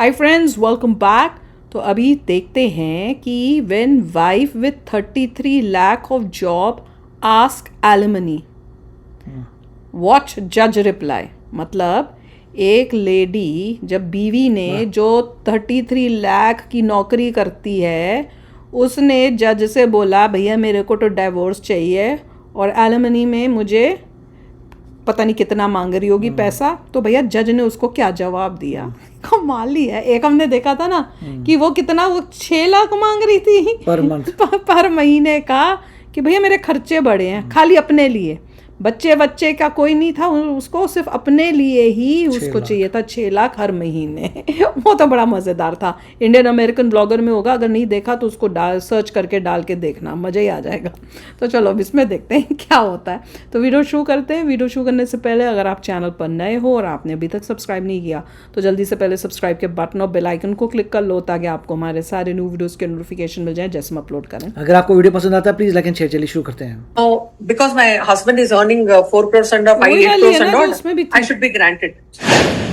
Hi friends, welcome back. तो अभी देखते हैं कि when wife with 33 lakh of job ask alimony, watch जज रिप्लाई। मतलब एक लेडी, जब बीवी ने जो 33 लाख की नौकरी करती है, उसने जज से बोला भैया मेरे को तो डाइवोर्स चाहिए और एलिमनी में मुझे पता नहीं कितना मांग रही होगी पैसा। तो भैया जज ने उसको क्या जवाब दिया, कमाल ही है। एक हमने देखा था ना कि वो 6 लाख मांग रही थी पर मंथ पर महीने का, कि भैया मेरे खर्चे बढ़े हैं खाली अपने लिए, बच्चे का कोई नहीं था, उसको सिर्फ अपने लिए ही उसको चाहिए था 6 लाख हर महीने। वो तो बड़ा मज़ेदार था। इंडियन अमेरिकन ब्लॉगर में होगा, अगर नहीं देखा तो उसको सर्च करके डाल के देखना, मज़ा ही आ जाएगा। तो चलो अब इसमें देखते हैं क्या होता है। तो वीडियो शुरू करते हैं। वीडियो शुरू करने से पहले अगर आप चैनल पर नए हो और आपने अभी तक सब्सक्राइब नहीं किया तो जल्दी से पहले सब्सक्राइब के बटन और बेल आइकन को क्लिक कर लो, ताकि आपको हमारे सारे न्यू वीडियोज़ के नोटिफिकेशन मिल जाए जैसे हम अपलोड करें। अगर आपको वीडियो पसंद आता है प्लीज लाइक एंड शेयर। चलिए शुरू करते हैं। Now, because my husband is earning 4 crores and of 8 crores and odd, I should be granted.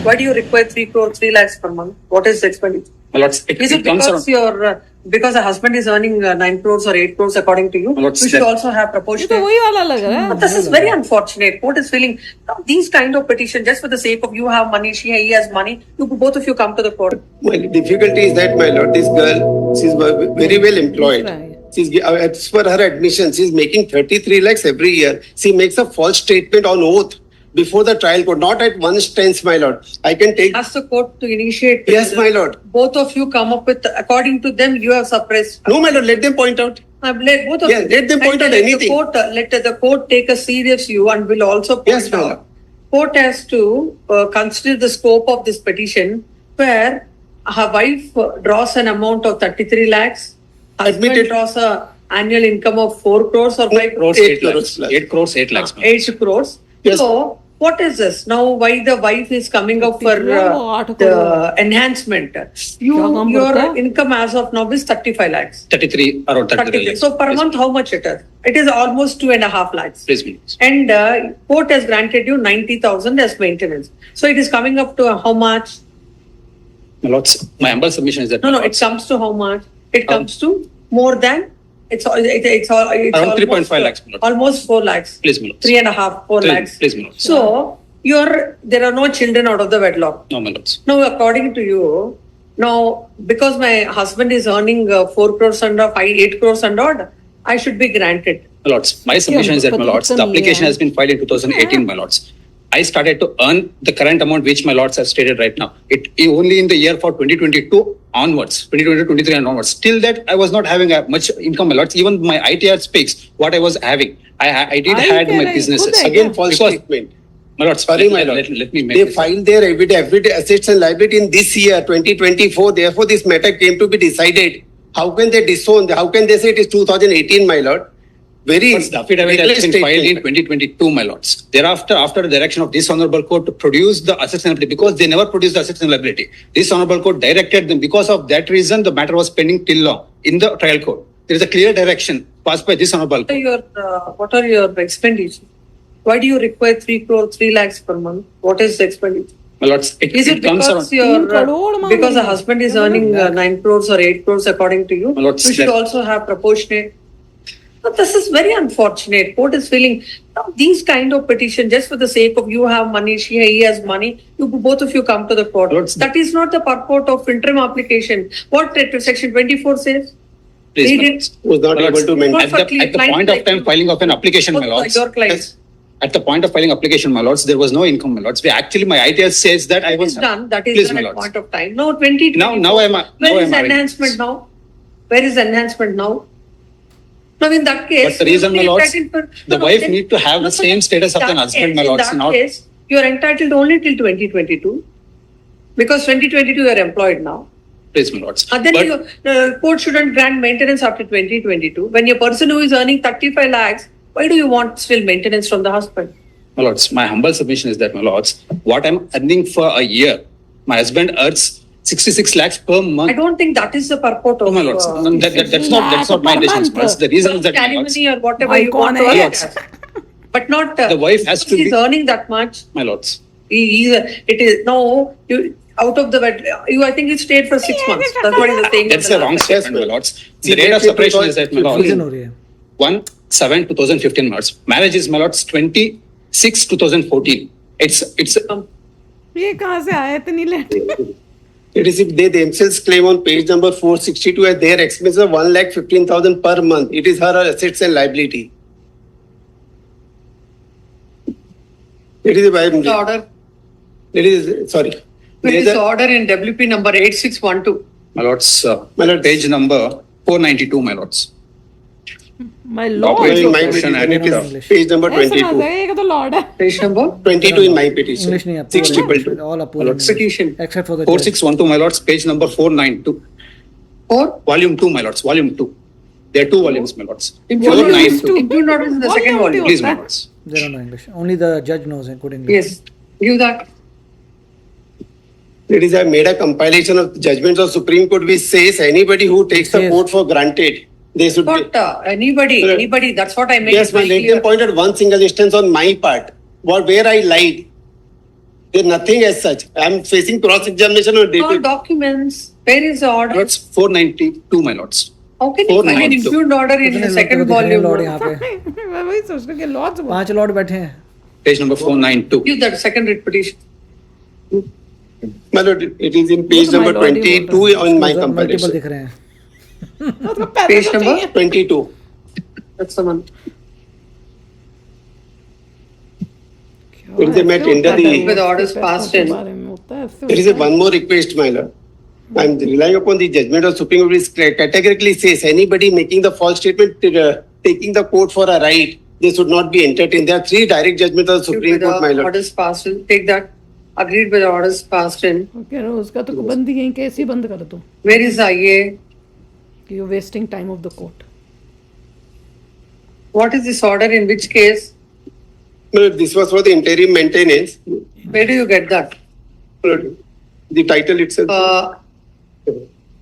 Why do you require 3 crores, 3 lakhs per month? What is the expenditure? My lords, Is it because because the husband is earning 9 crores or 8 crores according to you? My lords, You should that- also have ये तो proportionate. वही वाला लग रहा है। But this is very unfortunate. Court is feeling now these kind of petition just for the sake of you have money, he has money. You both of you come to the court. My difficulty is that, my lord, this girl, she's very well employed. Right. She's, as per her admission, she's making 33 lakhs every year. She makes a false statement on oath before the trial court, not at one stance, my lord. I can take. Ask the court to initiate. Yes, my lord. Both of you come up with, according to them, you have suppressed. No, my lord, let them point out. Let both of Yeah, you. let them point And out let anything. Let the court take a serious view and will also point Yes, ma'am. out. Court has to consider the scope of this petition, where her wife draws an amount of 33 lakhs. Husband Admitted. draws a annual income of 4 crores or 5 crores. 8 crores, 8 crores, 8 lakhs. 8 crores. Yes. So, what is this? Now, why the wife is coming up for the enhancement? क्या काम Your करता है? income as of now is 35 lakhs. 33, around 33 lakhs. So per month, how much it is? It is almost 2.5 lakhs. Please, please. And court has granted you 90,000 as maintenance. So it is coming up to how much? My lords, my humble submission is that. No, my no, it lords, comes to how much? It comes to more than. It's Around almost, 3.5 lakhs, my lord. Almost 4 lakhs. Please, my lords. 3.5, 4 lakhs. Please, my lords. So there are no children out of the wedlock. No, my lords. Now, according to you, now because my husband is earning 4 crores and 8 crores and odd, I should be granted. My lords, my submission is that, my lords, the application has been filed in 2018, my lords. I started to earn the current amount which my lords have stated right now. It only in the year for 2022 onwards, 2023 and onwards. Till that, I was not having much income, my lords. Even my ITR speaks what I was having. I did had my businesses. Again, false statement. My lords, Sorry, my lord. let me make They this. filed their everyday assets and liability in this year, 2024. Therefore, this matter came to be decided. How can they disown? How can they say it is 2018, my lord? Very But the affidavit has been filed in 2022, my lords. Thereafter, after the direction of this honorable court to produce the assets and liability, because they never produced the assets and liability, this honorable court directed them. Because of that reason, the matter was pending till now in the trial court. There is a clear direction passed by this honorable court. What are your expenditure? Why do you require 3 crores, 3 lakhs per month? What is the expenditure? My lords, Is it comes because around. because the husband is earning 9 crores or 8 crores according to you? My lords, You should that- also have proportionate. But this is very unfortunate. Court is feeling now these kind of petition just for the sake of you have money, he has money. You both of you come to the court. Lords, that is not the purport of interim application. What section 24 says? Please, Read my it. lords. was not My able lords, to maintain. At the point of time filing of an application, my lords. Your clients. At the point of filing application, my lords, there was no income, my lords. Actually, my ITS says that I That was is done. That is Please, done my at lords. point of time. Now 2024. Now I'm Where is now I'm enhancement now? Where is enhancement now? Now in that case, But the reason, my you are lords, entitled the wife need to have the same status of that an husband, case- my lords, In that not- case, you are entitled only till 2022 because 2022 you are employed now. Please, my lords. And then But- court shouldn't grant maintenance after 2022. When a person who is earning 35 lakhs, why do you want still maintenance from the husband? My lords, my humble submission is that, my lords, what I'm earning for a year, my husband earns 66 lakhs per month. I don't think that is the purport of Oh, my lords, that's not my intention, my lords. The reason is that, my lords, alimony or whatever you want to Iconic. earn. Yes. But not the wife has to he's be, earning that much. my lords. It is no. out of the you, I think it stayed for 6 months. That's what he's saying. That's a wrong statement, my lords. See, The date of let's say separation is that, my Confusion lords, हो रही है. 1/7/2015, my lords. Marriage is, my lords, 26/2014. It's ये कहाँ से आया इतनी late? It is if they themselves claim on page number 462 as their expenses of 1,15,000 per month. It is her assets and liability. It is by The order. it is sorry. It is There's a- order in WP number 8612. my lords, My lords. page number 492, my lords. My in lord. Operating my portion petition, it and- is page number ऐसा ना 22. जाए, ये तो Lord है. Page number 22 in my petition. English नहीं है. 622. All are poor English. petition. Except for the judge. 4612, my lords, page number 492. 4. Volume 2, my lords, volume 2. There are two volumes, my lords. Impugn notice 492. impugn notice in the second Volume volume. Please, my होता है. lords. They don't know English. Only the judge knows good English. Yes. Give that. It is I made a compilation of judgments of Supreme Court which says anybody who takes the Yes. court for granted, they should be. Not anybody. That's what I meant. Yes, but let them point at one single instance on my part, where I lied. There's nothing as such. I'm facing cross-examination on All data. documents. Where is the order? Lords, 492, my lords. How can you find an 492. impugned order in कितने the लोग second को दिख रहे हैं Lord volume? यहाँ पे? मैं वही सोच रही हूँ कि लॉर्ड्स बोल. 5 लॉर्ड बैठे हैं. Page number 492. Give that second writ petition. My lord, it is in page What am I number already 22 on my Multiple compilation. दिख रहे हैं. उसको पैसे Page तो number? चाहिए. 22. That's the one. It is a matter ऐसे होता है the- With orders पैसों passed के in. बारे में होता है, ऐसे There is a होता है. one more request, my lord. I'm relying upon the judgment of Supreme Court which categorically says anybody making the false statement, taking the court for a right, they should not be entertained. There are 3 direct judgments of the Supreme With the Court, my lord. orders passed in. Take that. Agreed with the orders passed in. कह रहा हूँ उसका तो बंद ही है, कैसे ही बंद कर दो Where is IA? कि you're wasting time of the court. What is this order? In which case? My lord, this was for the interim maintenance. Where do you get that? My lord, the title itself.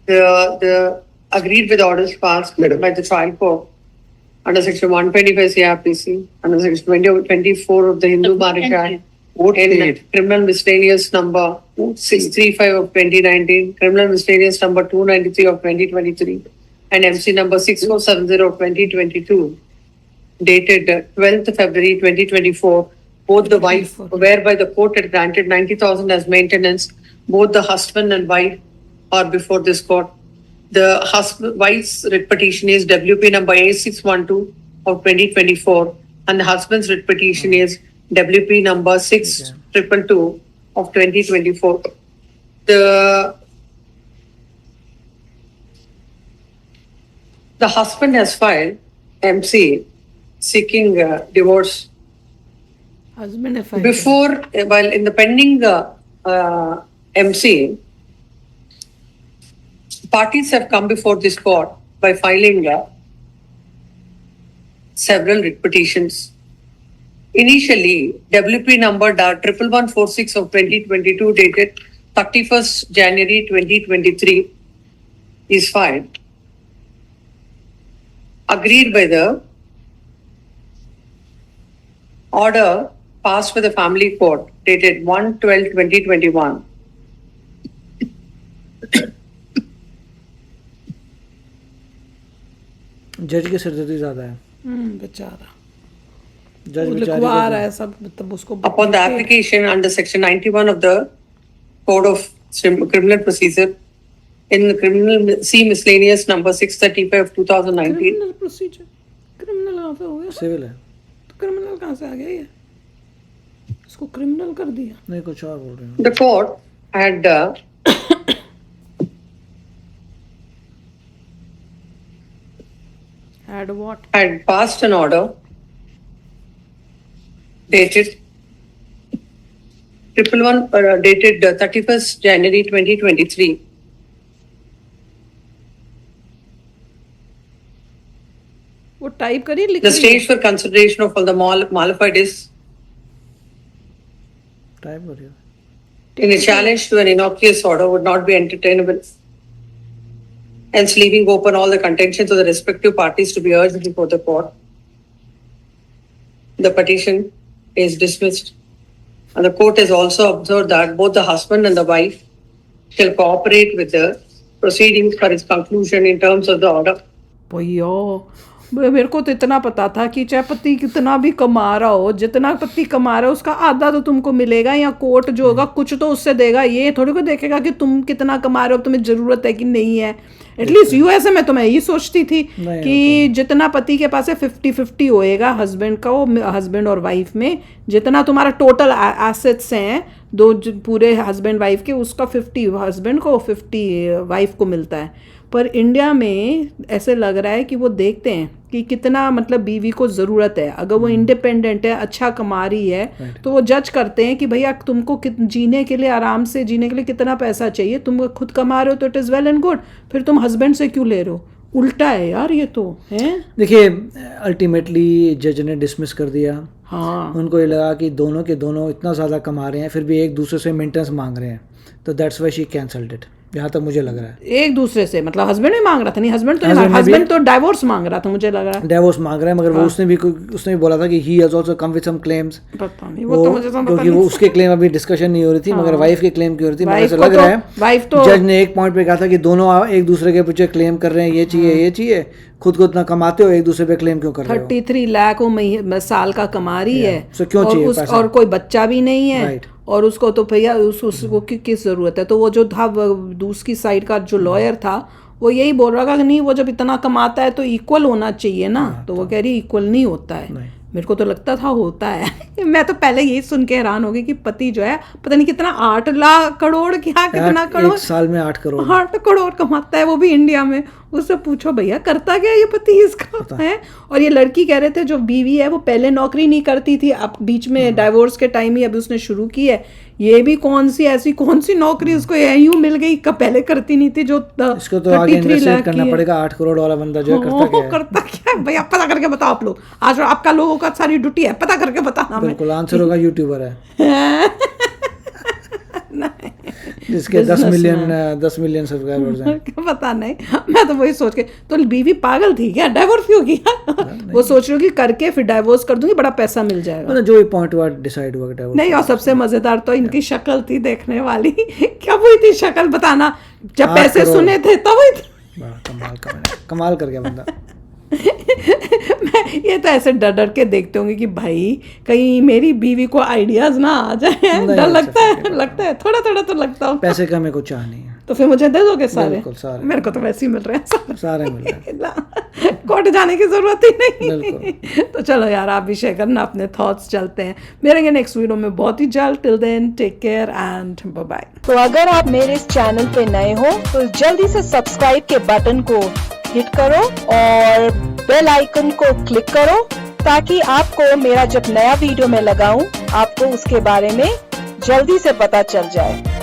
The agreed with orders passed Madam. by the trial court under section 125 CRPC, under section 24 of the Hindu Marriage Act, in criminal miscellaneous number 635 of 2019, criminal miscellaneous number 293 of 2023, and MC number 6470 of 2022, dated 12th February 2024, both the wife, whereby the court had granted 90,000 as maintenance, both the husband and wife are before this court. The husband, wife's writ petition is WP number A612 of 2024, and the husband's writ petition is WP number 6222 of 2024. The husband has filed MC seeking divorce Husband है fine. before, while in the pending MC, parties have come before this court by filing several writ petitions. Initially, WP number 11146 of 2022 dated 31st January 2023 is filed. Agreed by the order passed by the family court dated 1/12/2021. जज की सिरदर्दी ज्यादा है. बेचारा जज वो बेचारी लिखवा को- रहा है सब, मतलब उसको Upon the application under section 91 of the Code of Criminal Procedure in the criminal C miscellaneous number 635 of 2019, criminal procedure, criminal कहाँ से हो गया? सिविल है. तो क्रिमिनल कहाँ से आ गया ये? इसको क्रिमिनल कर दिया. नहीं कुछ और बोल रहे हैं. the court had Had what? had passed an order dated 111 dated 31st January 2023. वो टाइप करिए, लिख The रही stage for consideration of all the modified is type करिए. in a challenge to an innocuous order would not be entertainable. Hence, leaving open all the contentions of the respective parties to be urged before the court. The petition is dismissed. And the court has also observed that both the husband and the wife shall cooperate with the proceedings for its conclusion in terms of the order. भैया मेरे को तो इतना पता था कि चाहे पति कितना भी कमा रहा हो, जितना पति कमा रहा हो उसका आधा तो तुमको मिलेगा, या कोर्ट जो होगा कुछ तो उससे देगा। ये थोड़ी को देखेगा कि तुम कितना कमा रहे हो, तुम्हें जरूरत है कि नहीं है। एटलीस्ट यूएसए में तो मैं यही सोचती थी कि जितना पति के पास है 50-50 होएगा हस्बैंड का, वो हस्बैंड और वाइफ में जितना तुम्हारा टोटल एसेट्स हैं दो पूरे हस्बैंड वाइफ के, उसका 50 हस्बैंड को 50 वाइफ को मिलता है। पर इंडिया में ऐसे लग रहा है कि वो देखते हैं कि कितना मतलब बीवी को ज़रूरत है। अगर वो इंडिपेंडेंट है, अच्छा कमा रही है, तो वो जज करते हैं कि भैया तुमको जीने के लिए, आराम से जीने के लिए कितना पैसा चाहिए, तुम खुद कमा रहे हो तो it is well and good, फिर तुम हस्बैंड से क्यों ले रहे हो? उल्टा है यार ये तो है। देखिए अल्टीमेटली जज ने डिसमिस कर दिया। हाँ, उनको ये लगा कि दोनों के दोनों इतना ज़्यादा कमा रहे हैं फिर भी एक दूसरे से मेंटेनेंस मांग रहे हैं, तो that's why she cancelled it, यहाँ तक मुझे लग रहा है। एक दूसरे से मतलब हस्बैंड भी मांग रहा था, नहीं हस्बैंड तो डाइवोर्स मांग रहा था, मुझे लग रहा है डाइवोर्स मांग रहा है, मगर वो उसने भी बोला था कि he has also come with some claims. पता नहीं वो तो मुझे पता क्योंकि वो उसके क्लेम अभी डिस्कशन नहीं हो रही थी, मगर वाइफ के क्लेम की हो रही थी। मुझे वाइफ ऐसा को लग तो- रहा है वाइफ तो जज ने एक पॉइंट पे कहा था कि दोनों एक दूसरे के पीछे क्लेम कर रहे हैं, ये चाहिए ये चाहिए, खुद को इतना कमाते हो, एक दूसरे पे क्लेम क्यों कर रहे हो? 33 लाख वो साल का कमा रही है, So क्यों चाहिए पैसा? और कोई बच्चा भी नहीं है, Right. और उसको तो भैया उसको किस जरूरत है? तो वो जो था दूसरी साइड का जो लॉयर था वो यही बोल रहा था कि नहीं, वो जब इतना कमाता है तो इक्वल होना चाहिए ना। तो वो कह रही इक्वल नहीं होता है। मेरे को तो लगता था होता है। मैं तो पहले यही सुन के हैरान हो गई कि पति जो है पता नहीं कितना 8 लाख करोड़ क्या कितना करोड़, एक साल में 8 करोड़ 8 करोड़ कमाता है, वो भी इंडिया में। उससे पूछो भैया करता क्या ये पति इसका है? और ये लड़की कह रहे थे जो बीवी है वो पहले नौकरी नहीं करती थी, अब बीच में डाइवोर्स के टाइम ही अभी उसने शुरू की है। ये भी कौन सी नौकरी उसको यूं मिल गई, कब पहले करती नहीं थी जो इसको तो आगे इन्वेस्टमेंट करना पड़ेगा। 8 करोड़ वाला बंदा जो है करता क्या है भैया? पता करके बताओ आप लोग, आज आपका लोगों का सारी ड्यूटी है, पता करके बताना। बिल्कुल आंसर होगा यूट्यूबर है जिसके 10 मिलियन सब्सक्राइबर्स हैं। पता नहीं, मैं तो वही सोच के, तो बीवी पागल थी क्या, डाइवोर्स क्यों किया? वो सोच रही कि करके फिर डाइवोर्स कर दूंगी, बड़ा पैसा मिल जाएगा। मतलब जो पॉइंट हुआ डिसाइड हुआ डाइवोर्स नहीं, और सबसे मजेदार तो इनकी शक्ल थी देखने वाली। क्या हुई थी शक्ल बताना, जब पैसे सुने थे तब हुई थी। कमाल कर गया बंदा। मैं ये तो ऐसे डर डर के देखते होंगे कि भाई कहीं मेरी बीवी को आइडियाज ना आ जाए। डर लगता है थोड़ा थोड़ा तो लगता हो। पैसे का मेरे को चाह नहीं है, तो फिर मुझे दे दोगे सारे? बिल्कुल सारे। मेरे को तो वैसे ही मिल रहे हैं सारे मिल रहे हैं, कोर्ट जाने की जरूरत ही नहीं। बिल्कुल। तो चलो यार आप भी शेयर करना अपने थॉट्स, चलते हैं मिलेंगे नेक्स्ट वीडियो में बहुत ही जल्द। Till then take care and bye bye. तो अगर आप मेरे इस चैनल पे नए हो तो जल्दी से सब्सक्राइब के बटन को हिट करो और बेल आइकन को क्लिक करो, ताकि आपको मेरा जब नया वीडियो मैं लगाऊं आपको उसके बारे में जल्दी से पता चल जाए।